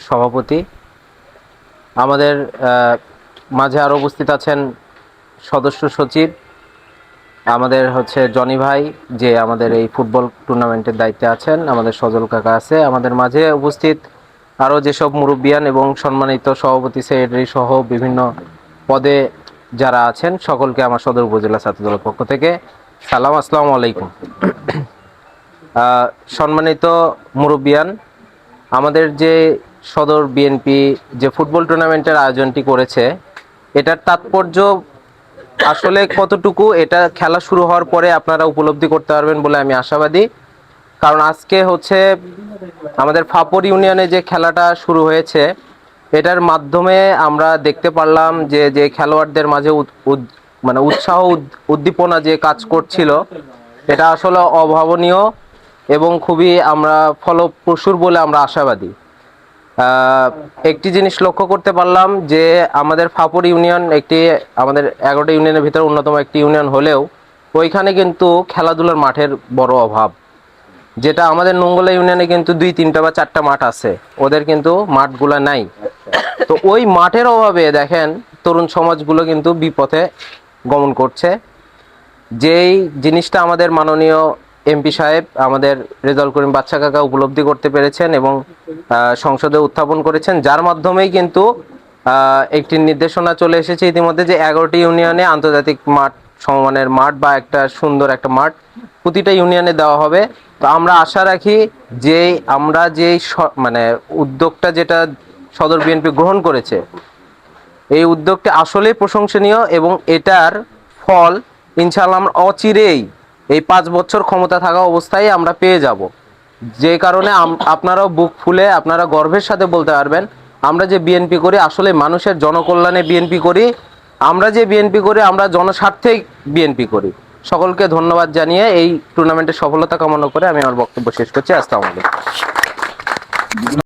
সভাপতি। আমাদের মাঝে আরও উপস্থিত আছেন সদস্য সচিব, আমাদের জনি ভাই, যে আমাদের এই ফুটবল টুর্নামেন্টের দায়িত্বে আছেন, আমাদের সজল কাকা আছে আমাদের মাঝে উপস্থিত, আরও যেসব মুরব্বিয়ান এবং সম্মানিত সভাপতি, সেক্রেটারি সহ বিভিন্ন পদে যারা আছেন, সকলকে আমার সদর উপজেলা ছাত্রদলের পক্ষ থেকে সালাম, আসসালামু আলাইকুম। সম্মানিত মুরব্বিয়ান, আমাদের যে সদর বিএনপি যে ফুটবল টুর্নামেন্টের আয়োজনটি করেছে, এটার তাৎপর্য আসলে কতটুকু এটা খেলা শুরু হওয়ার পরে আপনারা উপলব্ধি করতে পারবেন বলে আমি আশাবাদী। কারণ আজকে আমাদের ফাপর ইউনিয়নে যে খেলাটা শুরু হয়েছে, এটার মাধ্যমে আমরা দেখতে পারলাম যে যে খেলোয়াড়দের মাঝে মানে উৎসাহ উদ্দীপনা যে কাজ করছিল, এটা আসলে অভাবনীয় এবং খুবই আমরা ফলপ্রসূ বলে আমরা আশাবাদী। একটি জিনিস লক্ষ্য করতে পারলাম যে আমাদের ফাপর ইউনিয়ন আমাদের 11টা ইউনিয়নের ভিতরে অন্যতম একটি ইউনিয়ন হলেও ওইখানে কিন্তু খেলাধুলার মাঠের বড় অভাব। যেটা আমাদের নোংগোলা ইউনিয়নে কিন্তু 2-3টা বা 4টা মাঠ আছে, ওদের কিন্তু মাঠগুলো নাই। তো ওই মাঠের অভাবে দেখেন তরুণ সমাজগুলো কিন্তু বিপথে গমন করছে। যেই জিনিসটা আমাদের মাননীয় এমপি সাহেব আমাদের রেজাউল করিম বাদশা কাকা উপলব্ধি করতে পেরেছেন এবং সংসদে উত্থাপন করেছেন, যার মাধ্যমেই কিন্তু একটি নির্দেশনা চলে এসেছে ইতিমধ্যে যে 11টি ইউনিয়নে আন্তর্জাতিক মাঠ, সমমানের মাঠ বা একটা সুন্দর একটা মাঠ প্রতিটা ইউনিয়নে দেওয়া হবে। তো আমরা আশা রাখি যে আমরা যে মানে উদ্যোগটা যেটা সদর বিএনপি গ্রহণ করেছে, এই উদ্যোগটি আসলেই প্রশংসনীয় এবং এটার ফল ইনশাআল্লাহ আমরা অচিরেই এই 5 বছর ক্ষমতা থাকা অবস্থায় আমরা পেয়ে যাব। যে কারণে আপনারাও বুক ফুলে আপনারা গর্বের সাথে বলতে পারবেন আমরা যে বিএনপি করি আসলে মানুষের জনকল্যাণে বিএনপি করি, আমরা যে বিএনপি করি আমরা জনস্বার্থেই বিএনপি করি। সকলকে ধন্যবাদ জানিয়ে এই টুর্নামেন্টের সফলতা কামনা করে আমি আমার বক্তব্য শেষ করছি। আসসালামু আলাইকুম।